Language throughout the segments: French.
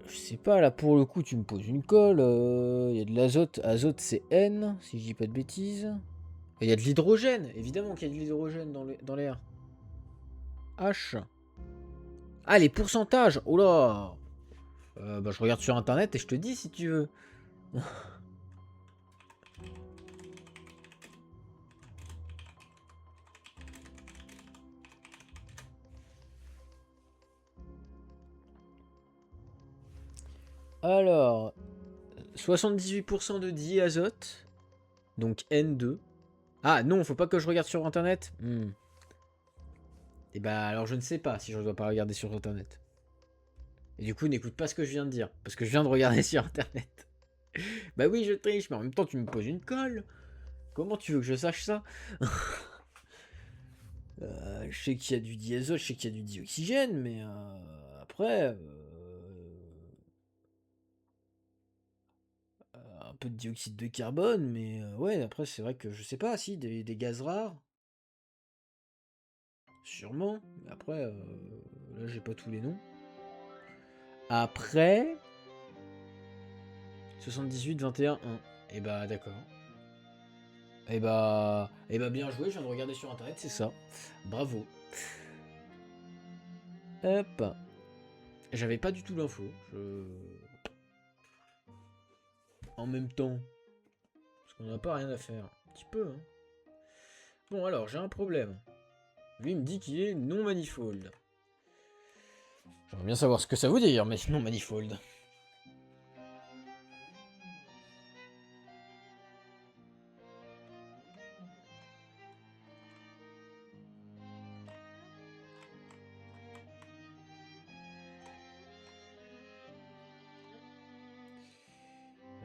Je sais pas, là pour le coup tu me poses une colle. Il y a de l'azote. Azote c'est N, si je dis pas de bêtises. Il y a de l'hydrogène, évidemment qu'il y a de l'hydrogène dans l'air. H. Ah, les pourcentages. Oh là. Bah, je regarde sur internet et je te dis si tu veux. Alors, 78% de diazote, donc N2. Ah non, faut pas que je regarde sur internet. Et bah alors je ne sais pas si je dois pas regarder sur internet. Et du coup, n'écoute pas ce que je viens de dire, parce que je viens de regarder sur internet. Bah oui, je triche, mais en même temps, tu me poses une colle. Comment tu veux que je sache ça? Je sais qu'il y a du diazote, je sais qu'il y a du dioxygène, mais après, un peu de dioxyde de carbone, mais ouais, après, c'est vrai que je sais pas, si, des gaz rares, sûrement, mais après, là, j'ai pas tous les noms. Après, 78, 21, 1. Et bah, d'accord. Et bah, bien joué, je viens de regarder sur internet, c'est ça. Bravo. Hop. J'avais pas du tout l'info. En même temps, parce qu'on n'a pas rien à faire. Un petit peu, hein. Bon, alors, j'ai un problème. Lui, il me dit qu'il est non manifold. J'aimerais bien savoir ce que ça veut dire, mais non manifold.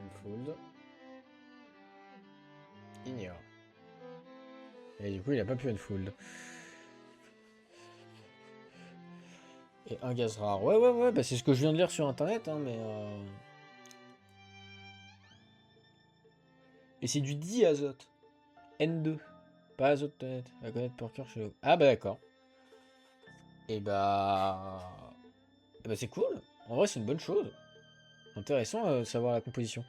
Unfold. Ignore. Et du coup, il a pas pu unfold. Et un gaz rare. Ouais, ouais, ouais, bah c'est ce que je viens de lire sur internet, hein, mais. Et c'est du diazote. N2. Pas azote net. À connaître par cœur chez le. Ah, bah d'accord. Et bah. Et bah c'est cool. En vrai, c'est une bonne chose. Intéressant de savoir la composition.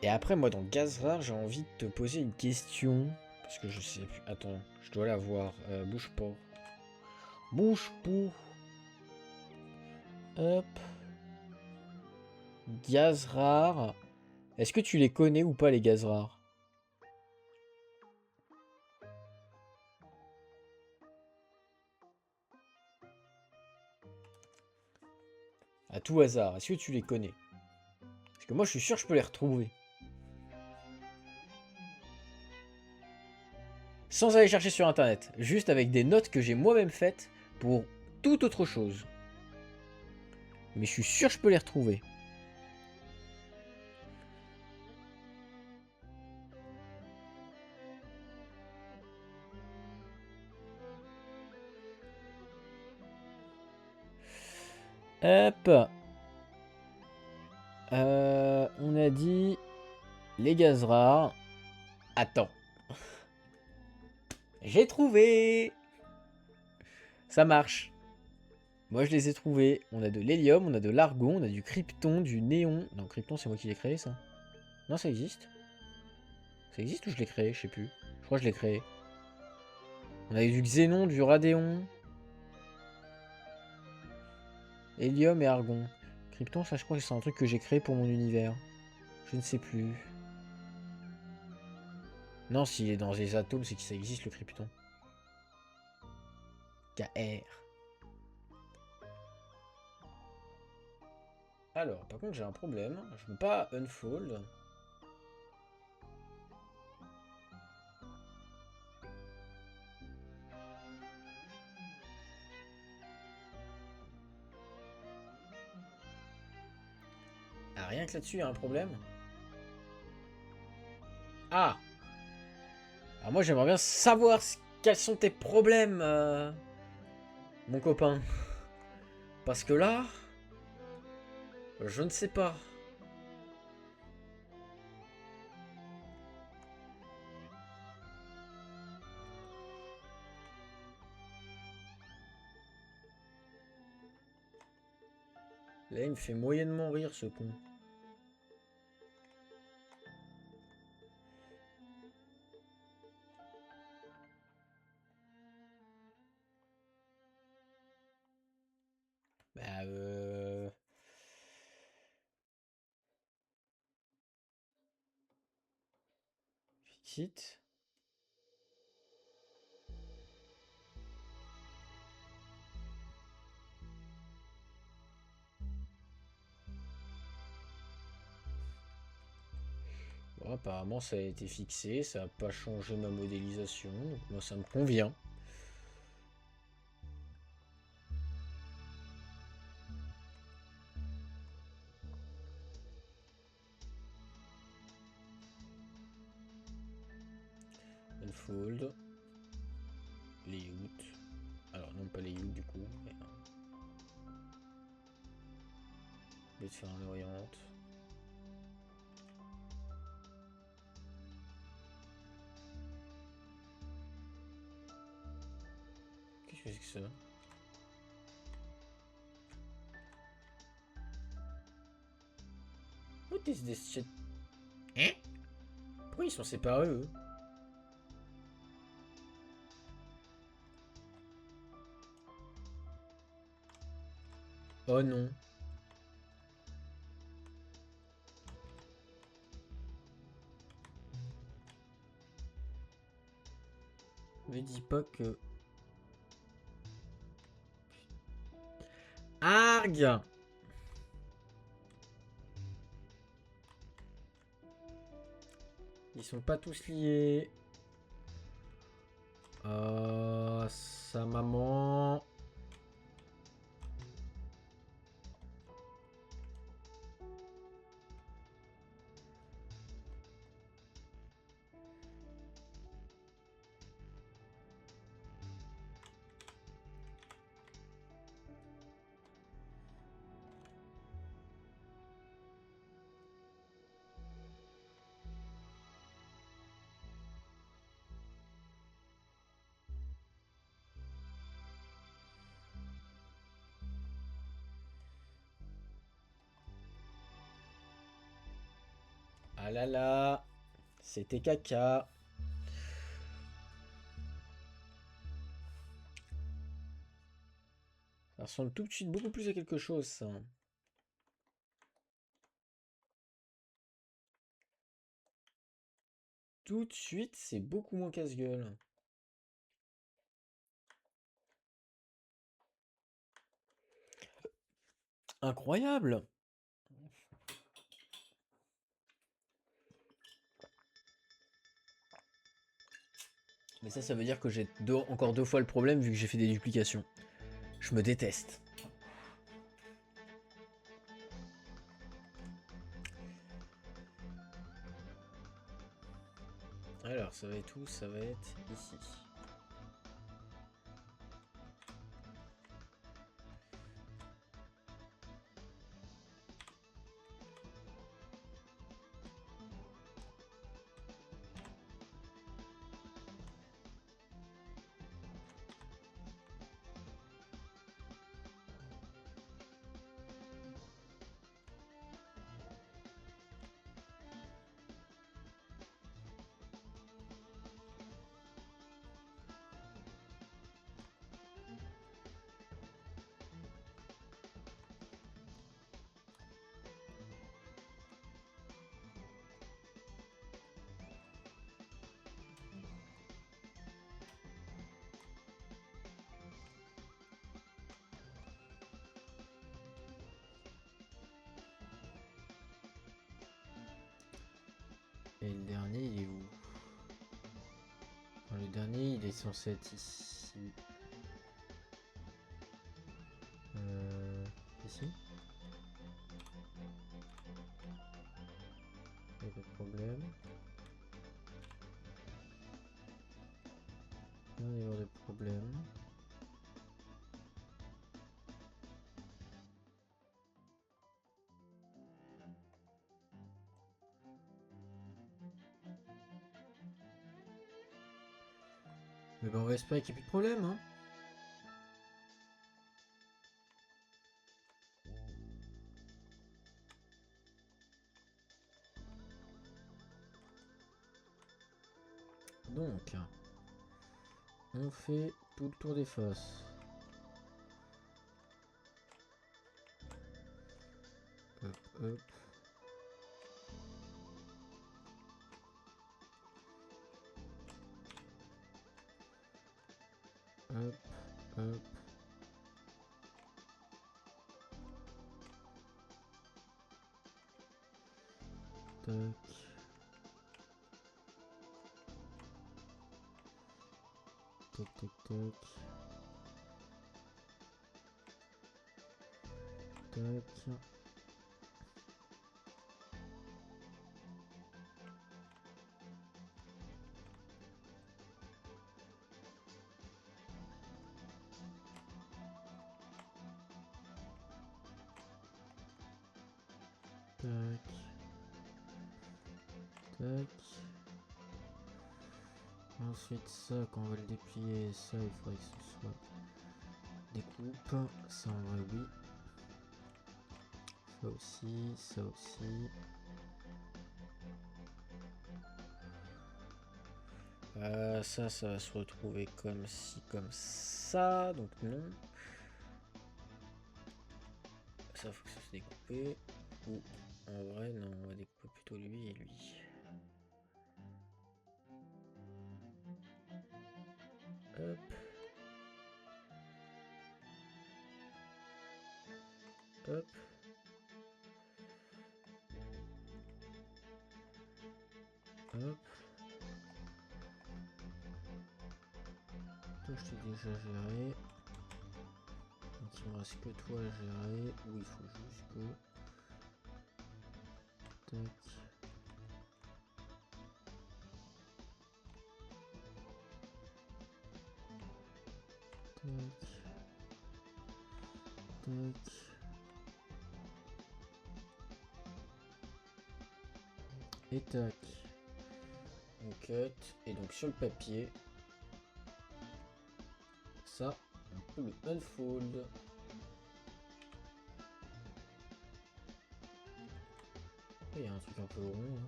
Et après, moi, dans gaz rare, j'ai envie de te poser une question. Parce que je sais plus. Attends, je dois la voir. Bouge pas. Bouge pas. Hop. Gaz rare. Est-ce que tu les connais ou pas, les gaz rares? À tout hasard, est-ce que tu les connais? Parce que moi, je suis sûr que je peux les retrouver. Sans aller chercher sur internet. Juste avec des notes que j'ai moi-même faites pour toute autre chose. Mais je suis sûr que je peux les retrouver. Hop. On a dit les gaz rares. Attends. J'ai trouvé. Ça marche. Moi, je les ai trouvés. On a de l'hélium, on a de l'argon, on a du krypton, du néon. Non, krypton, c'est moi qui l'ai créé, ça. Non, ça existe. Ça existe ou je l'ai créé? Je sais plus. Je crois que je l'ai créé. On a du xénon, du radéon, hélium et argon. Krypton, ça, je crois que c'est un truc que j'ai créé pour mon univers. Je ne sais plus. Non, s'il est dans les atomes, c'est que ça existe, le krypton. KR. Alors, par contre, j'ai un problème. Je peux pas unfold. Ah, rien que là-dessus, il y a un problème. Ah! Alors moi, j'aimerais bien savoir quels sont tes problèmes, mon copain. Parce que là, je ne sais pas. Là, il me fait moyennement rire, ce con. Bah, Fixit. Bon, apparemment, ça a été fixé. Ça n'a pas changé ma modélisation. Donc, moi, ça me convient. Unfold. Layout. Alors, non, pas layout du coup. Mais... je vais te faire un orient. Qu'est-ce que c'est que ça? What is this shit? Hein? Pourquoi ils sont séparés eux? Oh non. Me dis pas que... Arg! Ils sont pas tous liés. Sa maman... Ah là là, c'était caca. Ça ressemble tout de suite beaucoup plus à quelque chose, ça. Tout de suite, c'est beaucoup moins casse-gueule. Incroyable! Mais ça veut dire que j'ai encore deux fois le problème vu que j'ai fait des duplications. Je me déteste. Alors, ça va être où? Ça va être ici. Et le dernier, il est où? Le dernier, il est censé être ici. Ici? Il n'y a pas de problème. Il va y avoir des problèmes. Mais ben on va espérer qu'il n'y ait plus de problème, hein. Donc, on fait tout le tour des faces. Hop, hop. Hop, hop. Tac. Tac, tac, tac. Tac. Tac. Tac. Ensuite ça, quand on va le déplier, ça il faudrait que ce soit découpe. Ça en vrai oui. Ça aussi, ça aussi. Ça va se retrouver comme ci, comme ça, donc non. Ça faut que ça se découpe. Ou en vrai non, on va découper plutôt lui et lui. Hop. Hop. Hop. Donc je t'ai déjà géré. Donc il me reste que toi à gérer. Ou il faut juste que... Tac. Tac. Tac. Et tac. On cut. Et donc sur le papier, ça, on peut le unfold. Il y a un truc un peu rond.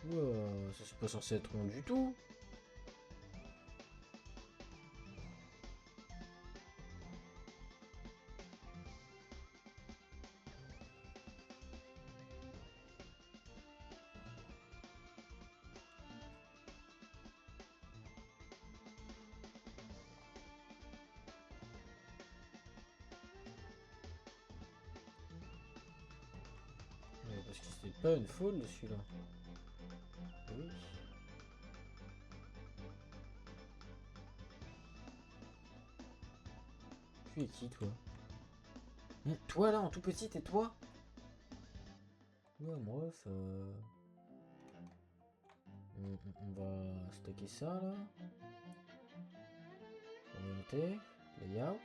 Wow, ça c'est pas censé être rond du tout. Parce que c'était pas une fold celui-là. Oui. Tu es qui toi? Toi là en tout petit et toi? Ouais moi ça... On va stocker ça là. Orienter. Layout.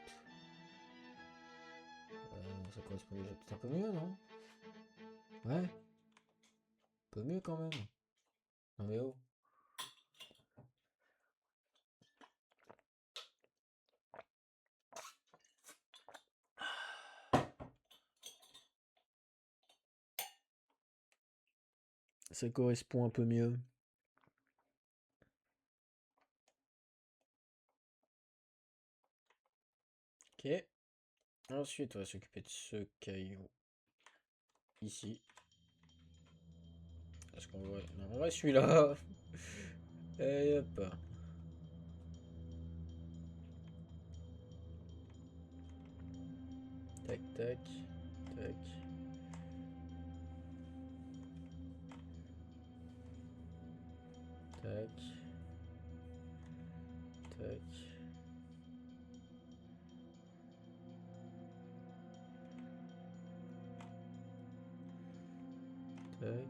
Ça correspond déjà peut-être un peu mieux non? Ouais. Un peu mieux quand même. Non mais oh. Ça correspond un peu mieux. Ok. Ensuite, on va s'occuper de ce caillou ici. Parce qu'on va... Non, on va celui-là. Et hop. Tac, tac. Tac. Tac. Tac. Tac.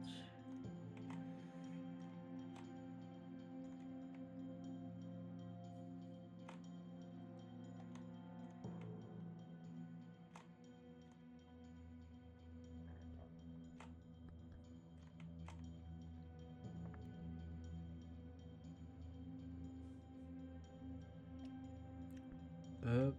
Hop.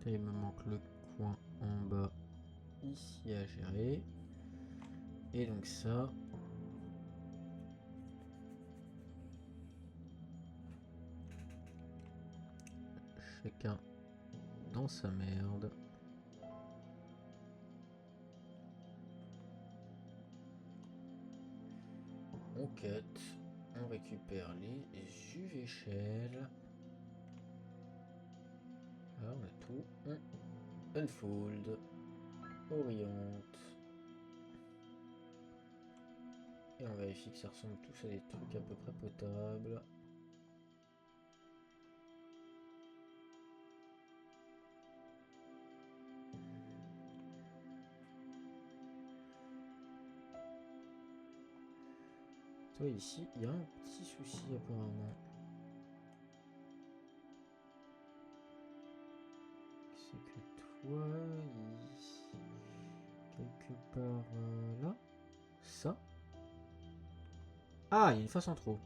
Il me manque le coin en bas ici à gérer. Et donc ça. Chacun dans sa merde. On cut. On récupère les UV-Shell. Là on a tout. On unfold. Oriente. Et on vérifie que ça ressemble tous à des trucs à peu près potables. Toi ici, il y a un petit souci apparemment. C'est que toi, ici, quelque part là, ça. Ah, il y a une face en trop.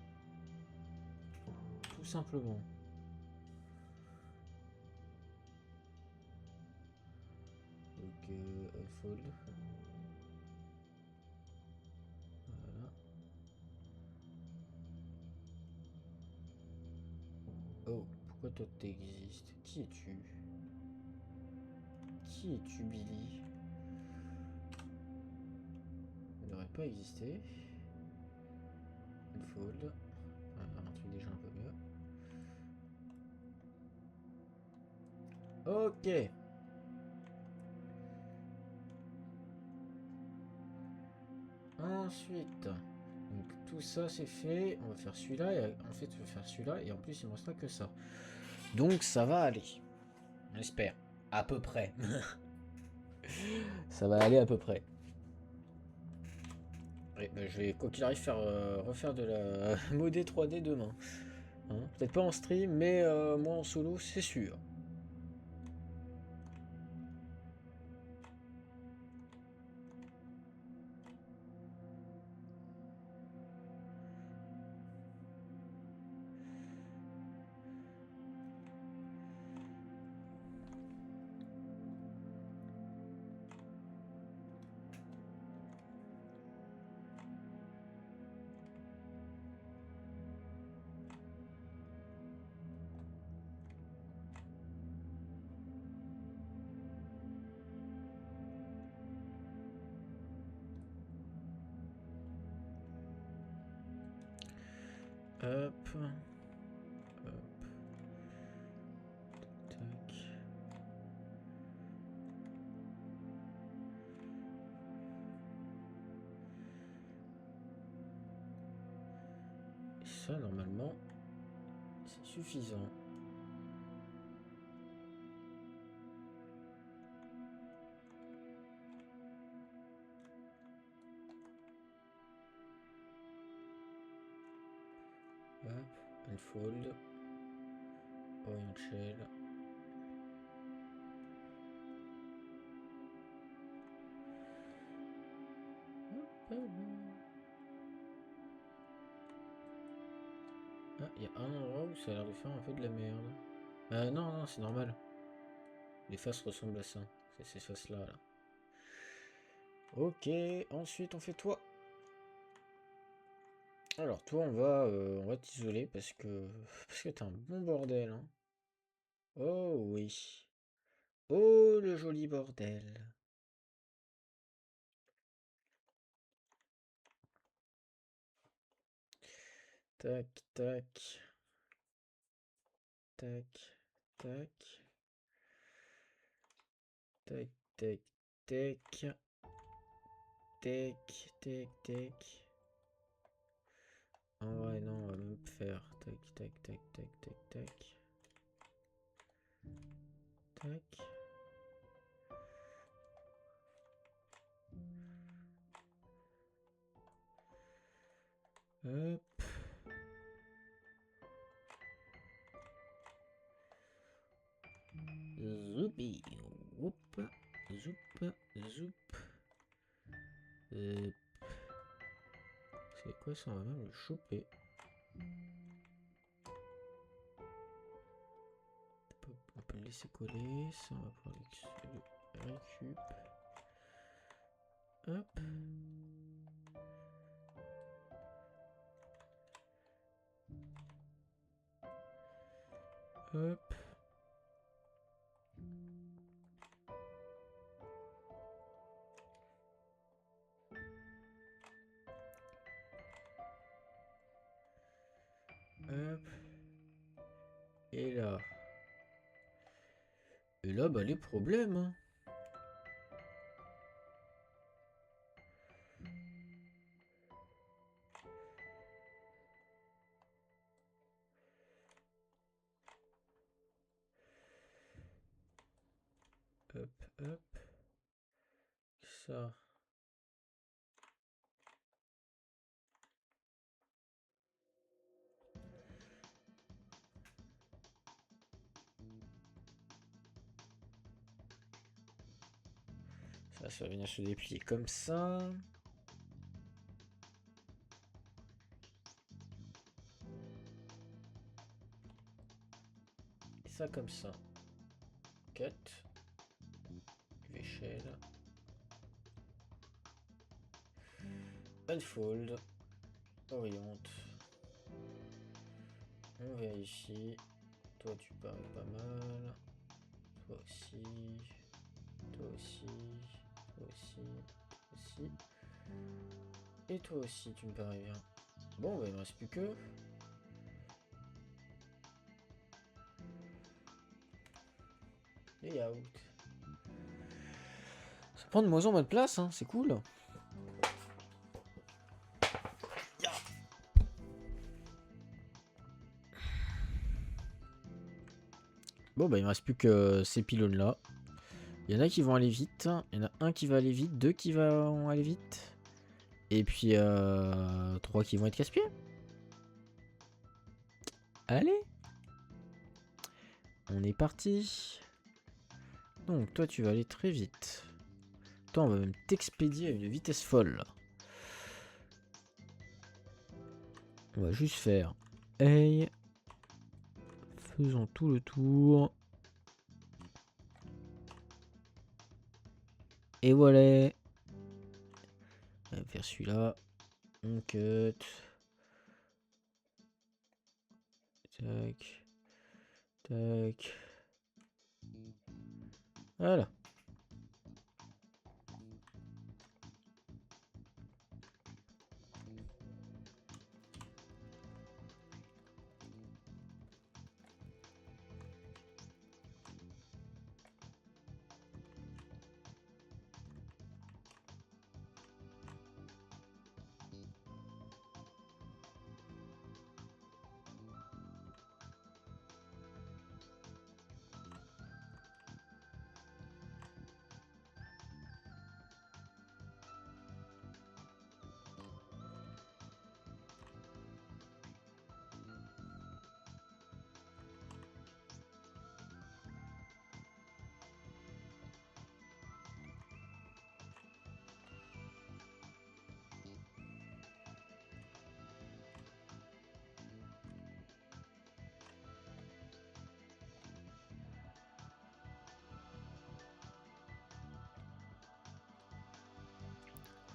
Tout simplement. Donc, unfold. Voilà. Oh, pourquoi toi t'existes? Qui es-tu? Qui es-tu, Billy? Il n'aurait pas existé. Unfold. Ah, un truc déjà un peu mieux. Ok. Ensuite, donc tout ça c'est fait. On va faire celui-là et en fait je vais faire celui-là et en plus il me restera que ça. Donc ça va aller. On espère. À peu près. Ça va aller à peu près. Ouais, bah, je vais quoi qu'il arrive faire refaire de la modée 3D demain. Hein, peut-être pas en stream, mais moi en solo c'est sûr. Hop. Hop. Tac. Et ça normalement c'est suffisant. Hop. Unfold. Orient shell. Ah, il y a un endroit où ça a l'air de faire un peu de la merde. Non, non, c'est normal. Les faces ressemblent à ça. C'est ces faces-là, là. Ok, ensuite on fait toi. Alors toi on va t'isoler parce que t'es un bon bordel. Hein. Oh oui. Oh le joli bordel. Tac, tac. Tac, tac. Tac, tac, tac. Tac, tac, tac. En vrai, non, on va même faire. Tac, tac, tac, tac, tac, tac. Tac. Hop. Zoupi. Whoop. Zoup. Zoup. C'est quoi ça? On va même le choper. On peut le laisser laisser coller. Ça, on va pouvoir le récup. Hop. Hop. Hop. Et là. Et là, bah, les problèmes. Hein. Hop, hop. Ça. Ça va venir se déplier comme ça. Et ça comme ça. Cut. Échelle. Unfold. Oriente. On vérifie. Toi tu parais pas mal. Toi aussi. Toi aussi. Toi aussi. Toi aussi. Et toi aussi tu me parais bien. Bon bah il ne reste plus que. Layout. Ça prend de moins en moins de place, hein, c'est cool. Bon bah il me reste plus que ces pylônes là. Il y en a qui vont aller vite. Il y en a un qui va aller vite, deux qui vont aller vite. Et puis 3 qui vont être casse-pieds. Allez. On est parti. Donc toi tu vas aller très vite. Toi on va même t'expédier à une vitesse folle. On va juste faire hey. Faisons tout le tour. Et voilà. On va faire celui-là. On cut. Tac. Tac. Voilà.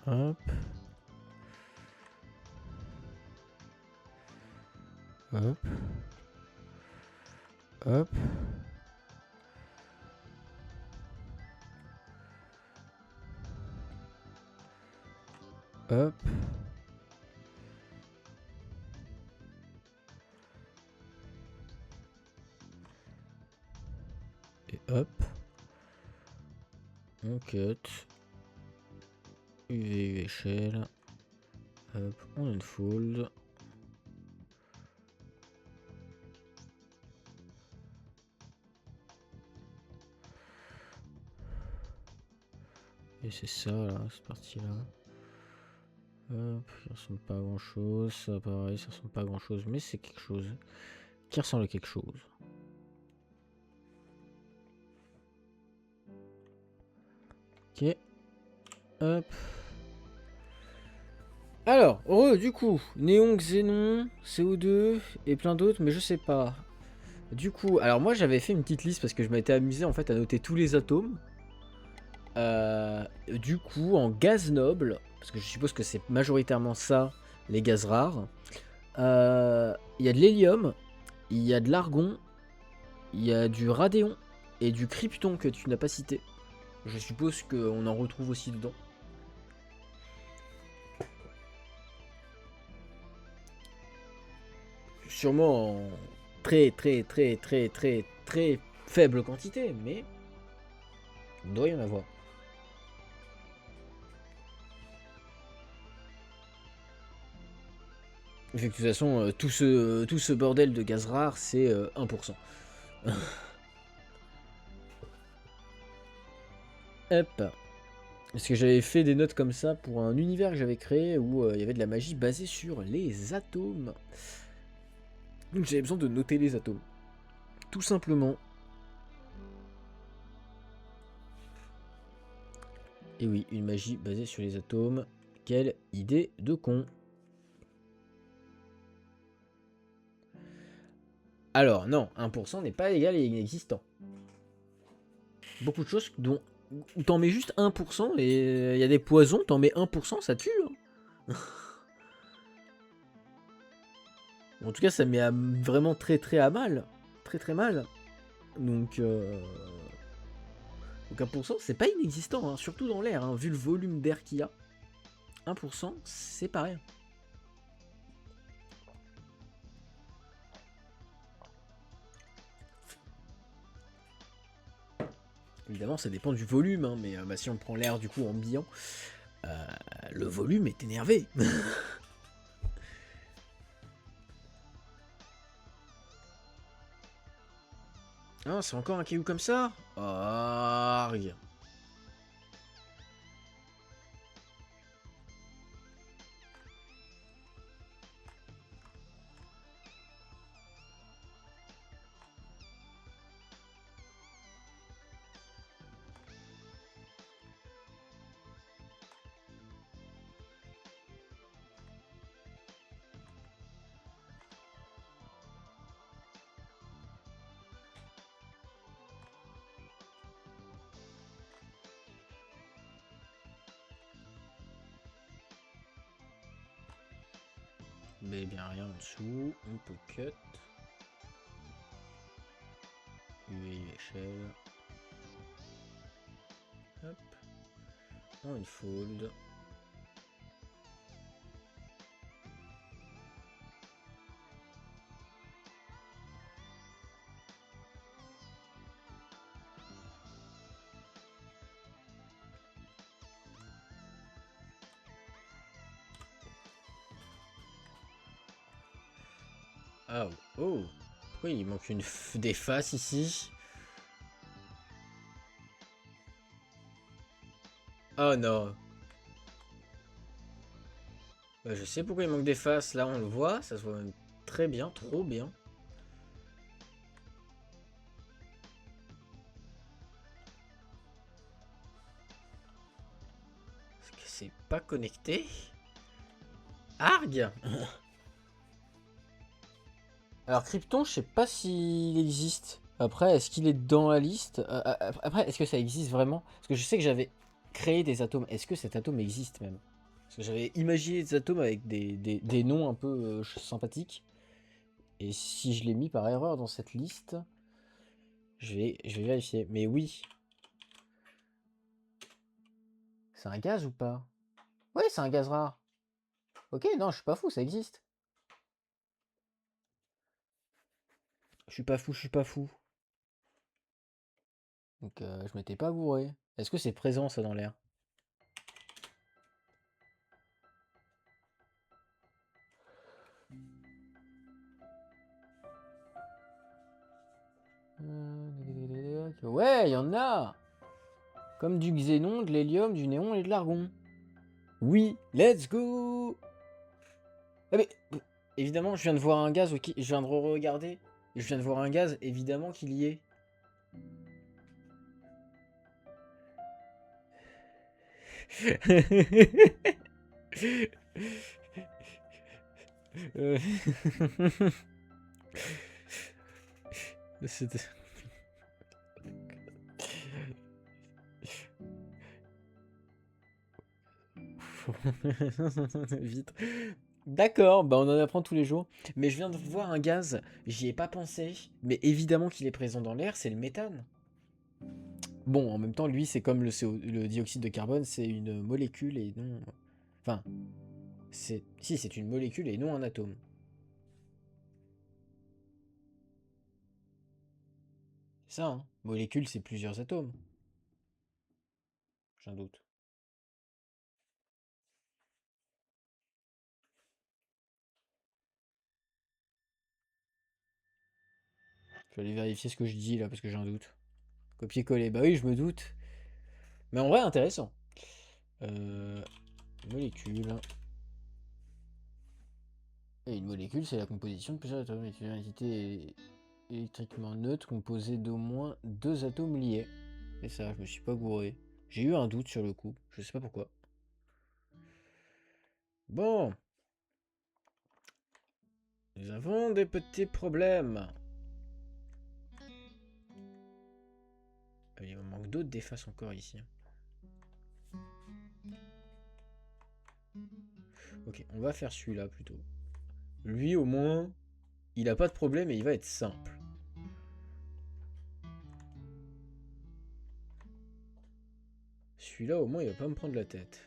Hop. Hop. Hop. Hop. Et hop. On cut. UV échelle. Hop. On unfold. Et c'est ça là, cette partie là. Hop, il ressemble pas à grand chose. Ça pareil, ça ressemble pas à grand chose, mais c'est quelque chose qui ressemble à quelque chose. Ok. Hop. Alors, du coup, Néon, Xénon, CO2 et plein d'autres, mais je sais pas. Du coup, alors moi j'avais fait une petite liste parce que je m'étais amusé en fait à noter tous les atomes. Du coup, en gaz noble, parce que je suppose que c'est majoritairement ça, les gaz rares, il y a de l'hélium, il y a de l'argon, il y a du radéon et du krypton que tu n'as pas cité. Je suppose qu'on en retrouve aussi dedans. Sûrement en très très très très très très faible quantité, mais il doit y en avoir. Fait que de toute façon, tout ce bordel de gaz rare, c'est 1%. Hop. Parce que j'avais fait des notes comme ça pour un univers que j'avais créé où il y avait de la magie basée sur les atomes. Donc j'avais besoin de noter les atomes. Tout simplement. Et oui, une magie basée sur les atomes. Quelle idée de con. Alors non, 1% n'est pas égal et inexistant. Beaucoup de choses dont t'en mets juste 1% et il y a des poisons, t'en mets 1%, ça tue. Hein. En tout cas, ça met vraiment très très à mal. Très très mal. Donc 1%, c'est pas inexistant, hein, surtout dans l'air, hein, vu le volume d'air qu'il y a. 1%, c'est pas rien. Évidemment, ça dépend du volume, hein, mais si on prend l'air du coup ambiant, le volume est énervé. Ah, c'est encore un caillou comme ça. Arg. Mais bien rien en dessous, on peut cut. UI échelle. Hop. On une fold. Ah oh. Pourquoi il manque des faces ici? Oh non. Bah, je sais pourquoi il manque des faces. Là, on le voit. Ça se voit même très bien. Trop bien. Est-ce que c'est pas connecté? Arg. Alors, Krypton, je sais pas s'il existe. Après, est-ce qu'il est dans la liste? Après, est-ce que ça existe vraiment? Parce que je sais que j'avais créé des atomes. Est-ce que cet atome existe même? Parce que j'avais imaginé des atomes avec des noms un peu sympathiques. Et si je l'ai mis par erreur dans cette liste, je vais vérifier. Mais oui. C'est un gaz ou pas? Ouais, c'est un gaz rare. Ok, non, je suis pas fou, ça existe. Je suis pas fou, je suis pas fou. Donc je m'étais pas bourré. Est-ce que c'est présent ça dans l'air? Ouais, il y en a. Comme du xénon, de l'hélium, du néon et de l'argon. Oui, let's go. Ah mais évidemment, je viens de voir un gaz, ok, je viens de re-regarder. Je viens de voir un gaz, évidemment qu'il y est. C'était... Vite. D'accord, bah on en apprend tous les jours. Mais je viens de voir un gaz, j'y ai pas pensé. Mais évidemment qu'il est présent dans l'air, c'est le méthane. Bon, en même temps, lui, c'est comme le dioxyde de carbone, c'est une molécule et non... Enfin, si, c'est une molécule et non un atome. C'est ça, hein. Molécule, c'est plusieurs atomes. J'ai un doute. Je vais aller vérifier ce que je dis là, parce que j'ai un doute. Copier-coller, bah oui, je me doute. Mais en vrai, intéressant. Euh, molécule. Et une molécule, c'est la composition de plusieurs atomes. C'est une entité électriquement neutre composée d'au moins deux atomes liés. C'est ça, je me suis pas gouré. J'ai eu un doute sur le coup, je sais pas pourquoi. Bon, nous avons des petits problèmes. Il me manque d'autres défaces encore ici. Ok, on va faire celui-là plutôt. Lui au moins, il a pas de problème et il va être simple. Celui-là au moins il va pas me prendre la tête.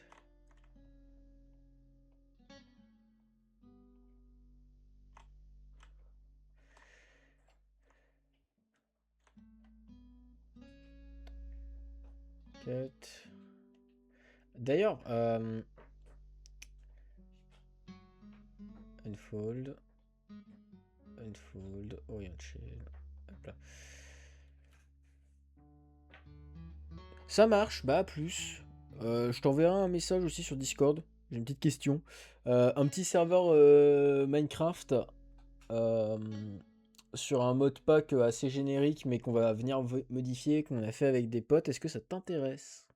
D'ailleurs, unfold, orient shell. Hop là. Ça marche, bah plus. Je t'enverrai un message aussi sur Discord. J'ai une petite question. Un petit serveur Minecraft euh, sur un modpack assez générique, mais qu'on va venir modifier, qu'on a fait avec des potes. Est-ce que ça t'intéresse?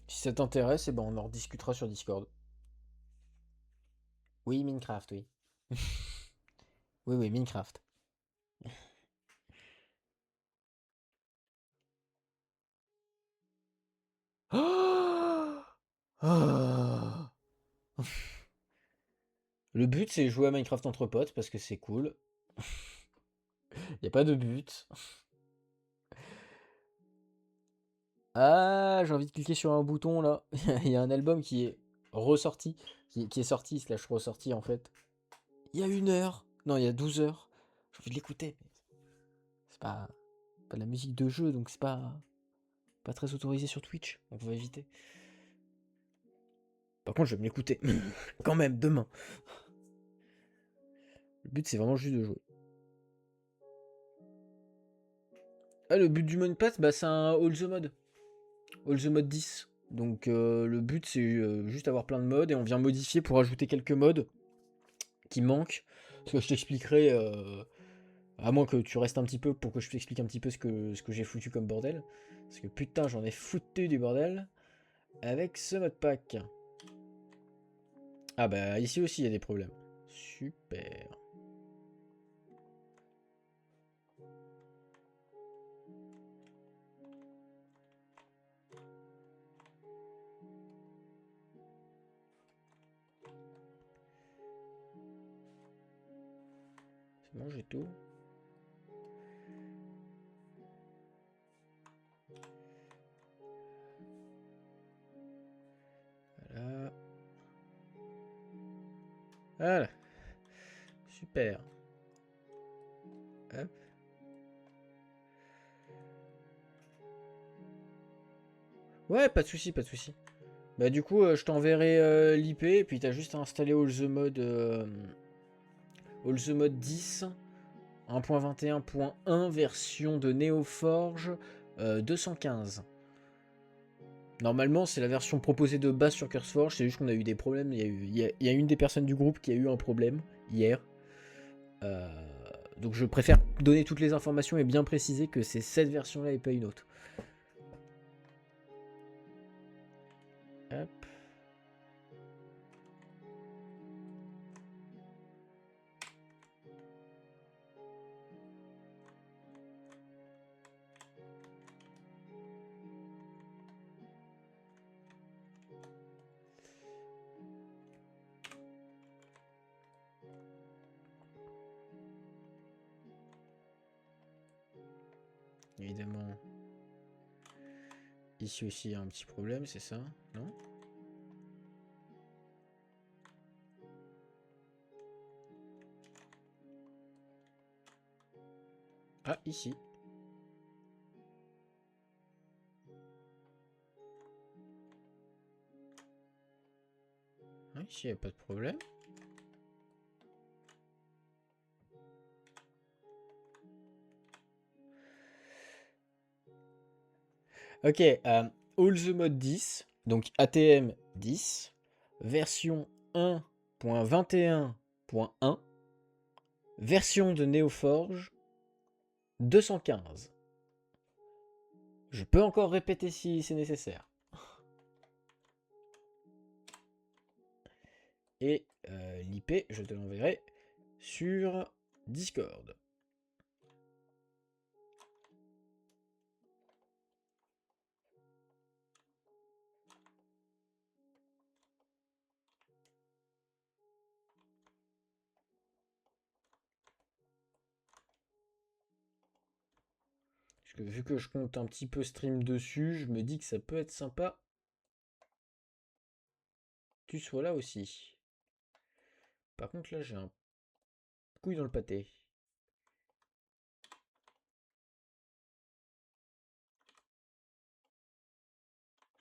Si ça t'intéresse, eh ben on en rediscutera sur Discord. Oui, Minecraft, oui. Oui, oui, Minecraft. Ah. Le but, c'est jouer à Minecraft entre potes parce que c'est cool. Y a pas de but. Ah, j'ai envie de cliquer sur un bouton là. Il y a un album qui est ressorti, qui est sorti, slash ressorti en fait. Il y a 1 heure. Non, il y a 12 heures. J'ai envie de l'écouter. C'est pas de la musique de jeu, donc c'est pas très autorisé sur Twitch. Donc on va éviter. Par contre, je vais me l'écouter. Quand même, demain. Le but, c'est vraiment juste de jouer. Ah, le but du mode pass, bah, c'est un All the Mode. All the Mode 10. Donc le but, c'est juste avoir plein de modes et on vient modifier pour ajouter quelques modes qui manquent. Parce que je t'expliquerai, à moins que tu restes un petit peu pour que je t'explique un petit peu ce que j'ai foutu comme bordel. Parce que putain, j'en ai foutu du bordel avec ce mode pack. Ah bah ici aussi il y a des problèmes. Super. C'est bon, j'ai tout. Voilà. Voilà. Super. Hop. Ouais, pas de souci, pas de souci. Bah du coup, je t'enverrai l'IP, et puis t'as juste à installer All the Mode 10, 1.21.1 version de Neoforge 215. Normalement, c'est la version proposée de base sur CurseForge, c'est juste qu'on a eu des problèmes. Il y a une des personnes du groupe qui a eu un problème hier. Euh, donc je préfère donner toutes les informations et bien préciser que c'est cette version-là et pas une autre. Hop. Évidemment. Ici aussi, il y a un petit problème, c'est ça? Non? Ah, ici. Ah, ici, il n'y a pas de problème. Ok, All the Mode 10, donc ATM 10, version 1.21.1, version de Neoforge 215. Je peux encore répéter si c'est nécessaire. Et l'IP, je te l'enverrai sur Discord. Parce que vu que je compte un petit peu stream dessus, je me dis que ça peut être sympa. Tu sois là aussi. Par contre là j'ai un couille dans le pâté.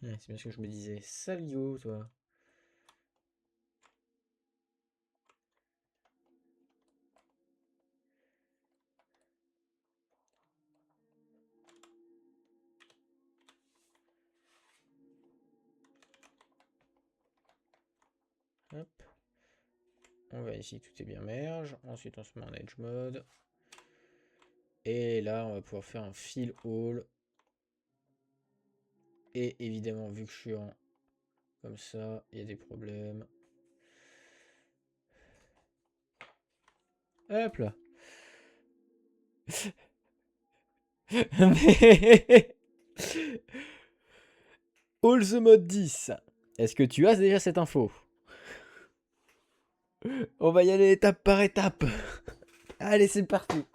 Ouais, c'est bien ce que je me disais. Salio toi. Hop. On va ici, tout est bien merge. Ensuite on se met en edge mode. Et là on va pouvoir faire un fill all. Et évidemment vu que je suis en comme ça, il y a des problèmes. Hop là. Mais... All the mode 10. Est-ce que tu as déjà cette info? On va y aller étape par étape. Allez, c'est parti.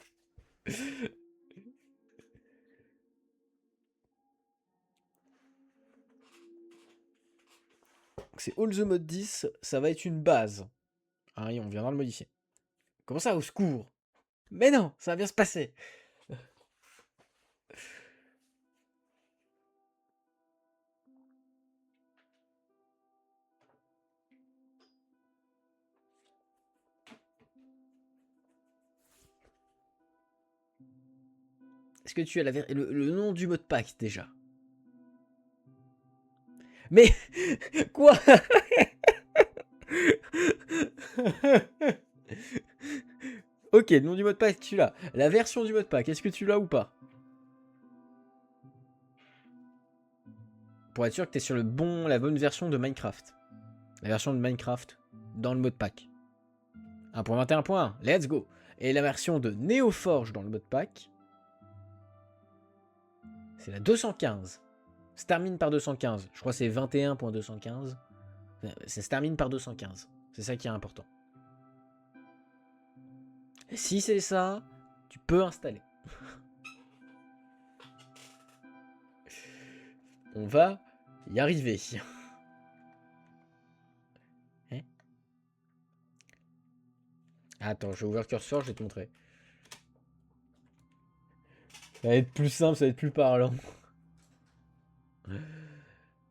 C'est All the Mode 10, ça va être une base. Ah oui, on viendra le modifier. Comment ça, au secours? Mais non, ça va bien se passer. Est-ce que tu as le nom du mot de passe déjà? Mais quoi? Ok, le nom du mot de passe, tu l'as. La version du mot de passe, est-ce que tu l'as ou pas? Pour être sûr que tu es sur la bonne version de Minecraft. La version de Minecraft dans le mot de pack. 1.21.1, let's go. Et la version de Neoforge dans le mode pack, c'est la 215. Ça se termine par 215. Je crois que c'est 21.215. Ça se termine par 215. C'est ça qui est important. Et si c'est ça, tu peux installer. On va y arriver. Hein? Attends, je vais ouvrir curseur, je vais te montrer. Ça va être plus simple, ça va être plus parlant.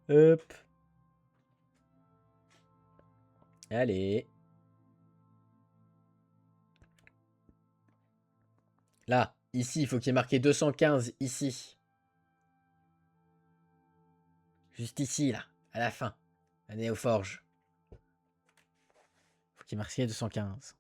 Hop. Allez. Là, ici, il faut qu'il y ait marqué 215 ici. Juste ici, là, à la fin. La Néoforge. Faut qu'il y ait marqué 215.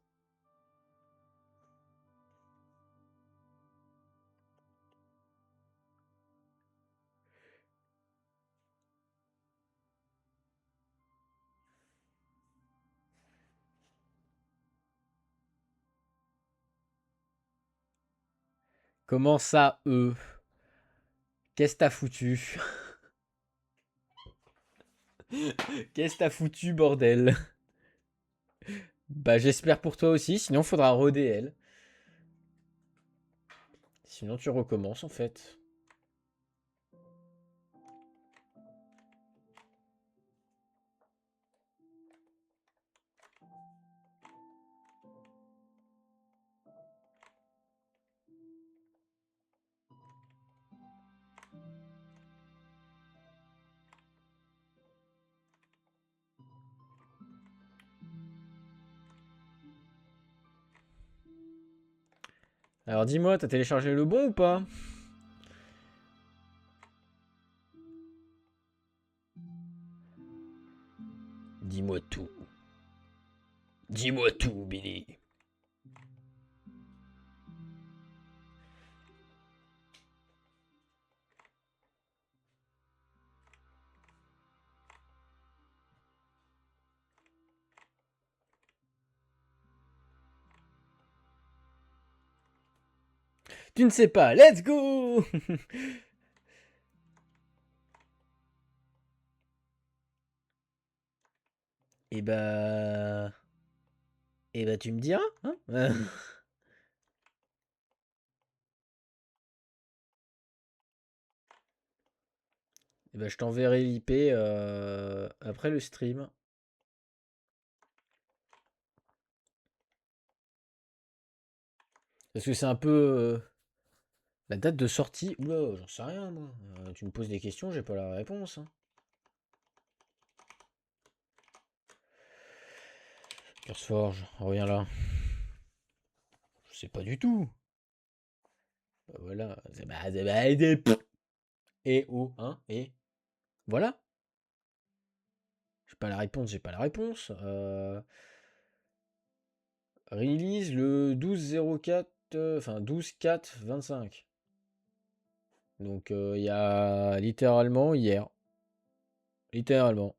Comment ça, eux? Qu'est-ce que t'as foutu? Qu'est-ce que t'as foutu, bordel? Bah, j'espère pour toi aussi, sinon faudra re-DL. Sinon, tu recommences en fait. Alors dis-moi, t'as téléchargé le bon ou pas? Dis-moi tout. Dis-moi tout, Billy. Tu ne sais pas, let's go. Et bah... Et bah tu me diras, hein. Et bah je t'enverrai l'IP après le stream. Parce que c'est un peu... la date de sortie... Oula, j'en sais rien moi. Tu me poses des questions, j'ai pas la réponse, hein. Curseforge, reviens là. Je sais pas du tout. Bah voilà. Et oh, hein, et voilà. J'ai pas la réponse, j'ai pas la réponse. Release le 12-04, enfin 12-4-25. Donc il y a littéralement hier. Littéralement.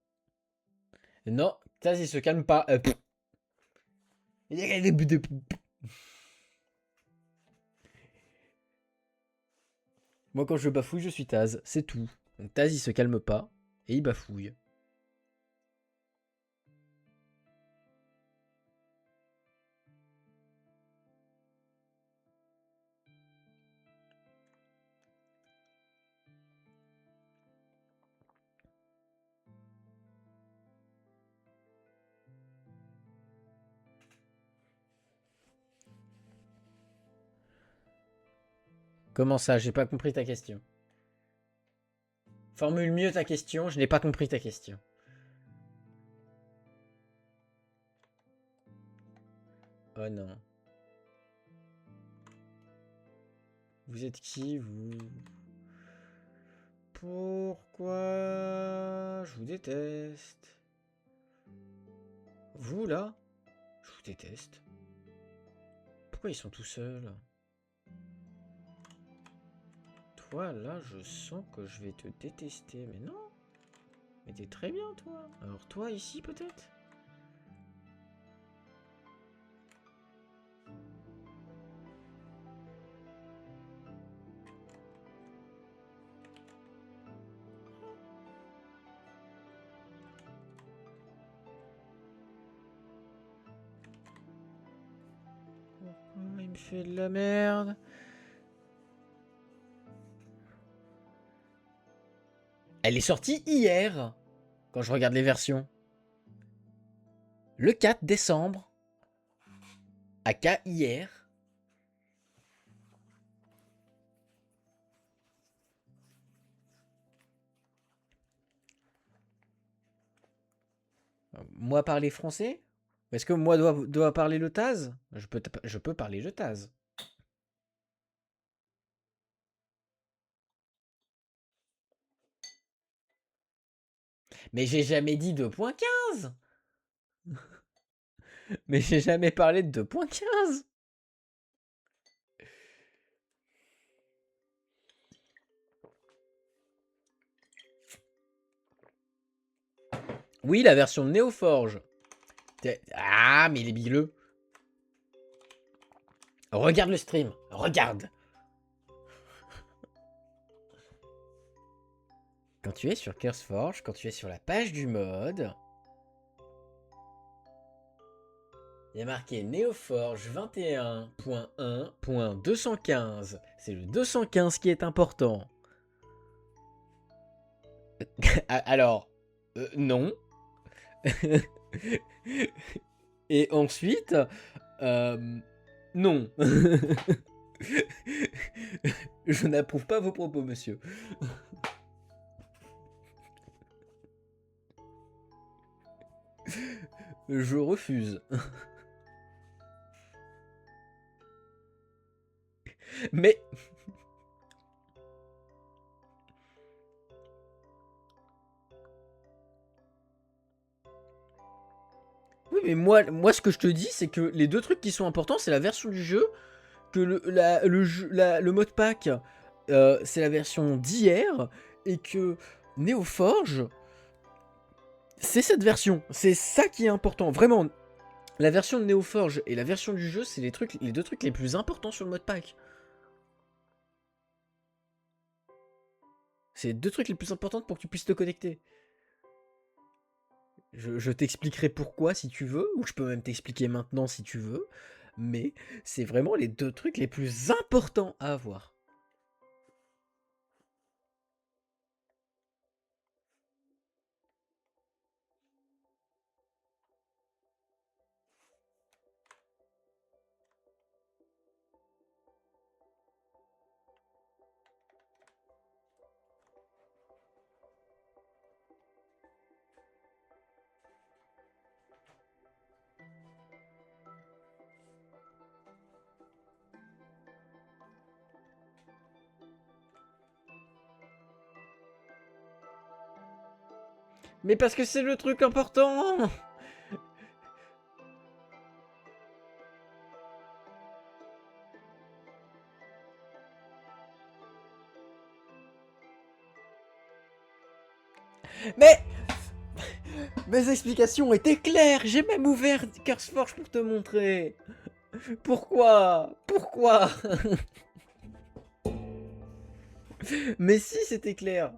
Non, ça il se calme pas. Moi quand je bafouille, je suis Taz, c'est tout. Donc Taz il se calme pas et il bafouille. Comment ça? J'ai pas compris ta question. Formule mieux ta question, je n'ai pas compris ta question. Oh non. Vous êtes qui, vous? Pourquoi je vous déteste? Vous, là? Je vous déteste. Pourquoi ils sont tout seuls? Toi, là, je sens que je vais te détester. Mais non. Mais t'es très bien, toi. Alors toi, ici, peut-être? Pourquoi il me fait de la merde? Elle est sortie hier, quand je regarde les versions. Le 4 décembre. Aka hier. Moi parler français? Est-ce que moi dois parler le Taz? Je peux parler le Taz. Mais j'ai jamais dit 2.15. Mais j'ai jamais parlé de 2.15. Oui, la version Neoforge. Ah, mais il est bileux. Regarde le stream. Regarde. Quand tu es sur CurseForge, quand tu es sur la page du mode, il y a marqué Neoforge 21.1.215. C'est le 215 qui est important. Alors, non. Et ensuite, non. Je n'approuve pas vos propos, monsieur. Je refuse. Mais... Oui, mais moi, ce que je te dis, c'est que les deux trucs qui sont importants, c'est la version du jeu, que le mode pack, c'est la version d'hier, et que Neoforge, c'est cette version. C'est ça qui est important. Vraiment, la version de Neoforge et la version du jeu, c'est les deux trucs les plus importants sur le mode pack. C'est les deux trucs les plus importants pour que tu puisses te connecter. Je t'expliquerai pourquoi si tu veux, ou je peux même t'expliquer maintenant si tu veux, mais c'est vraiment les deux trucs les plus importants à avoir. Mais parce que c'est le truc important. Mais mes explications étaient claires. J'ai même ouvert CurseForge pour te montrer. Pourquoi? Mais si, c'était clair.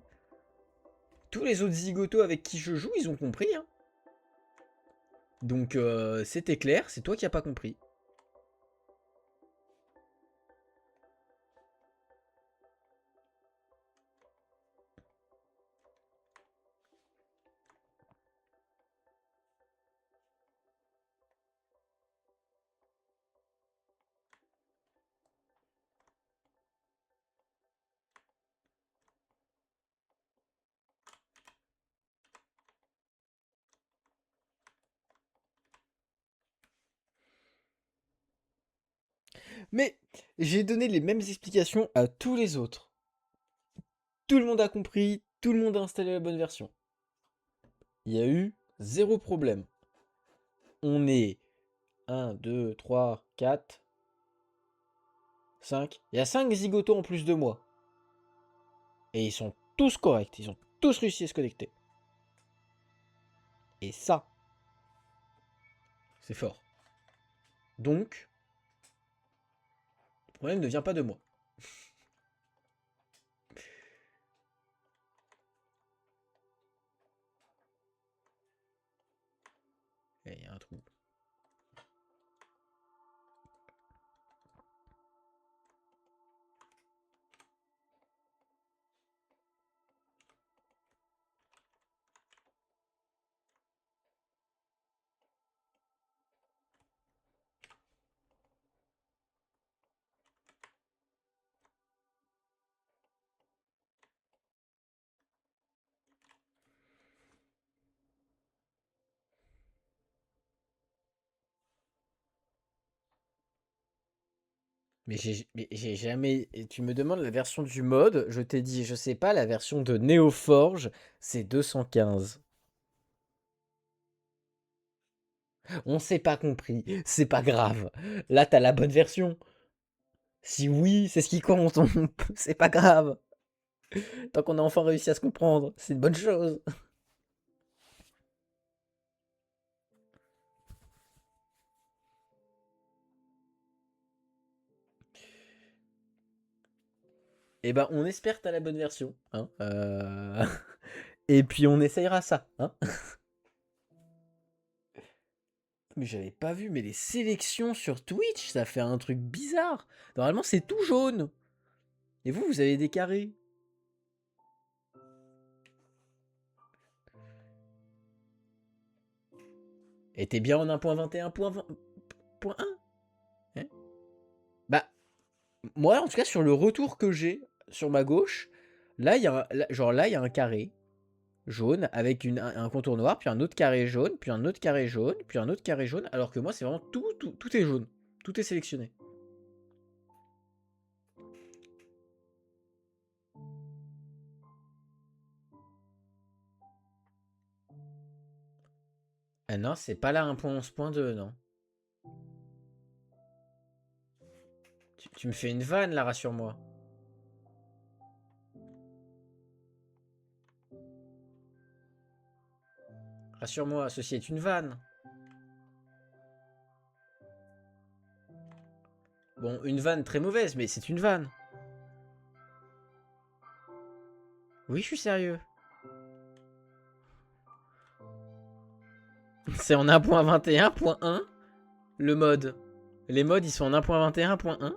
Tous les autres zigotos avec qui je joue, ils ont compris. Hein. Donc c'était clair, c'est toi qui as pas compris. Mais j'ai donné les mêmes explications à tous les autres. Tout le monde a compris, tout le monde a installé la bonne version. Il y a eu zéro problème. On est 1, 2, 3, 4, 5. Il y a 5 zigotos en plus de moi. Et ils sont tous corrects, ils ont tous réussi à se connecter. Et ça, c'est fort. Donc, le problème ne vient pas de moi. Il y a un trou. Mais j'ai jamais. Tu me demandes la version du mode, je t'ai dit, je sais pas, la version de Neoforge, c'est 215. On s'est pas compris, c'est pas grave. Là, t'as la bonne version. Si oui, c'est ce qui compte, c'est pas grave. Tant qu'on a enfin réussi à se comprendre, c'est une bonne chose. Eh ben, on espère que t'as la bonne version. Hein Et puis on essayera ça. Hein mais j'avais pas vu, mais les sélections sur Twitch, ça fait un truc bizarre. Normalement, c'est tout jaune. Et vous avez des carrés. Et t'es bien en 1.21.1 hein. Bah, moi, en tout cas, sur le retour que j'ai sur ma gauche, là, il y a là, il y a un carré jaune avec un contour noir, puis un autre carré jaune, puis un autre carré jaune, puis un autre carré jaune, alors que moi, c'est vraiment tout est jaune. Tout est sélectionné. Ah non, c'est pas la 1.11.2, non. Tu me fais une vanne, là, rassure-moi. Rassure-moi, ceci est une vanne. Bon, une vanne très mauvaise, mais c'est une vanne. Oui, je suis sérieux. C'est en 1.21.1 le mode. Les modes, ils sont en 1.21.1.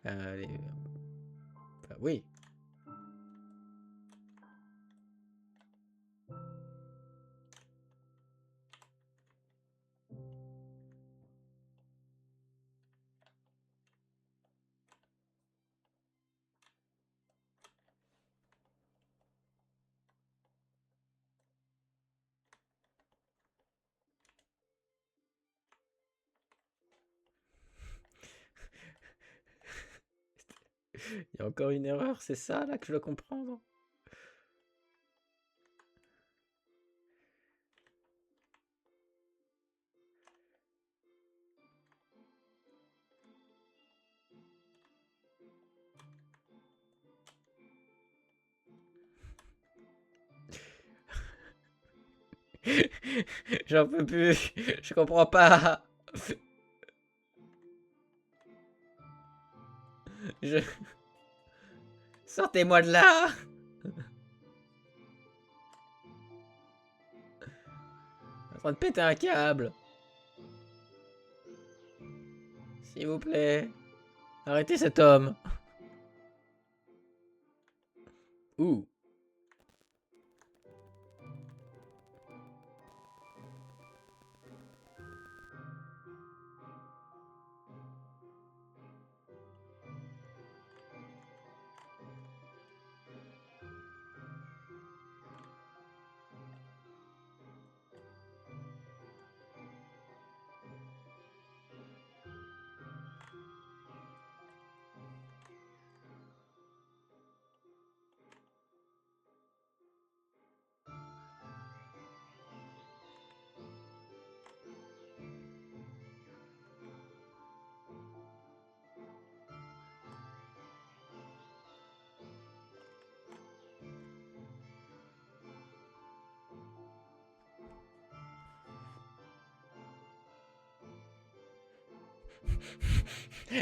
Enfin, oui. Il y a encore une erreur, c'est ça là que je dois comprendre. J'en peux plus. Je comprends pas. Je... Sortez-moi de là. En train de péter un câble. S'il vous plaît. Arrêtez cet homme. Ouh.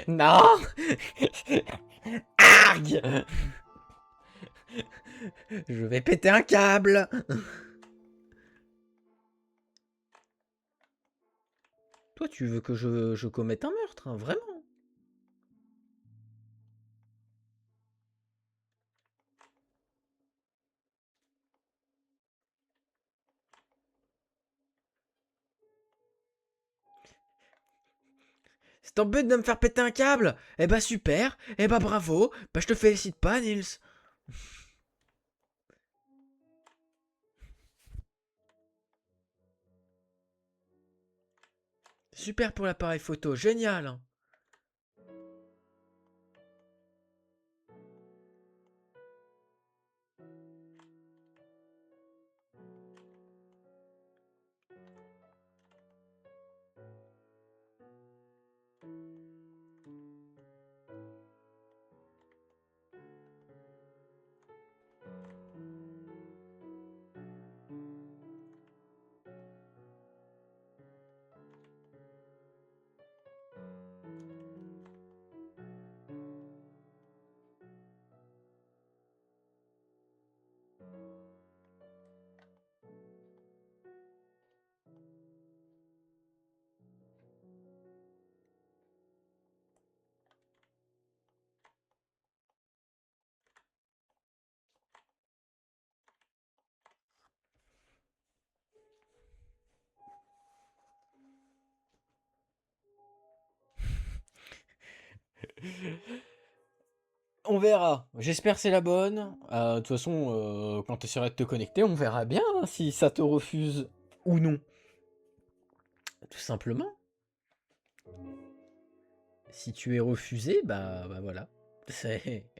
Non. Argue. Je vais péter un câble. Toi, tu veux que je commette un meurtre, hein, vraiment? C'est ton but de me faire péter un câble? Eh bah super, eh bah bravo, bah je te félicite pas, Nils. Super pour l'appareil photo, génial, hein. On verra. J'espère que c'est la bonne. De toute façon, quand tu essaieras de te connecter, on verra bien hein, si ça te refuse ou non. Tout simplement. Si tu es refusé, bah voilà. C'est...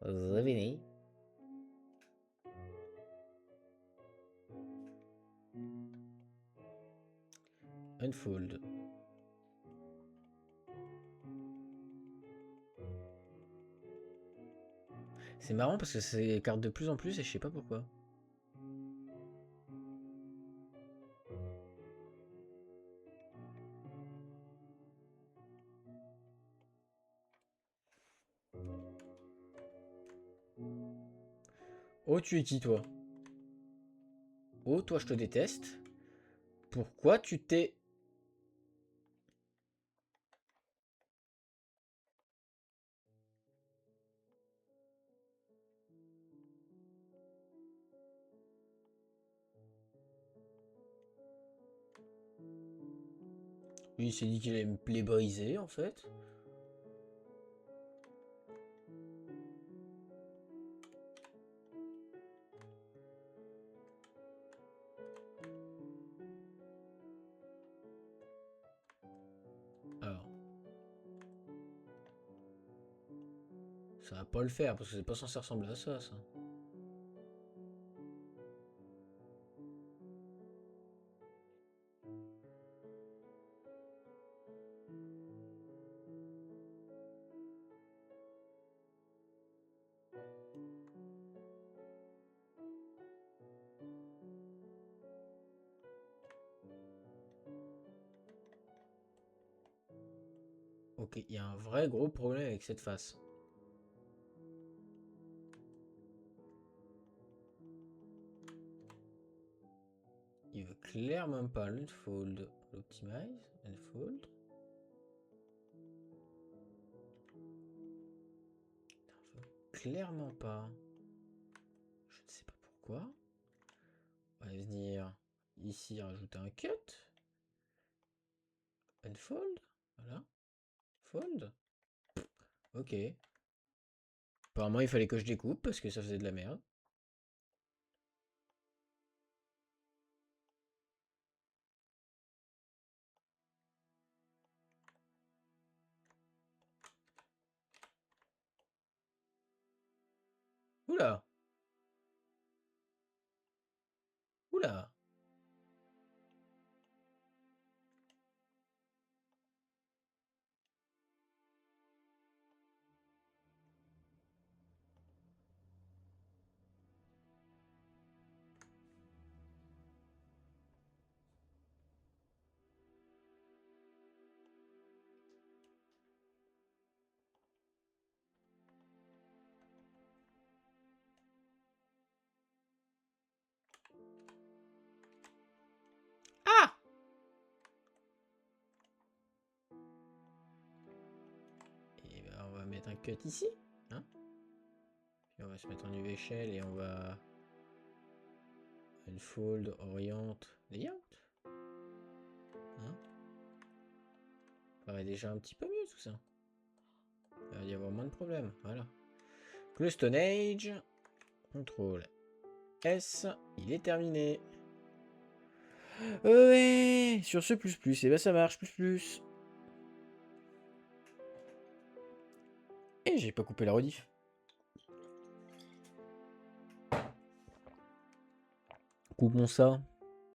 C'est fini. Unfold. C'est marrant parce que ça s'écarte de plus en plus et je sais pas pourquoi. Oh, tu es qui, toi? Oh, toi, je te déteste. Pourquoi tu t'es... Lui, il s'est dit qu'il allait me playboyiser, en fait. Alors... Ça va pas le faire, parce que c'est pas censé ressembler à ça, ça. Ok, il y a un vrai gros problème avec cette face. Il veut clairement pas l'unfold. L'optimize, unfold. Il veut clairement pas. Je ne sais pas pourquoi. On va venir ici rajouter un cut. Unfold. Voilà. Fold. Ok. Apparemment, il fallait que je découpe parce que ça faisait de la merde. Oula. Oula. Ah! Et ben, on va mettre un cut ici. Hein? Puis on va se mettre en UV-Shell et on va... Unfold, oriente, layout. Hein? Ça paraît déjà un petit peu mieux tout ça. Il va y avoir moins de problèmes. Voilà. Le Stone Age. Contrôle S. Il est terminé. Ouais. Sur ce plus, et ben ça marche plus. Et j'ai pas coupé la rediff. Coupons ça.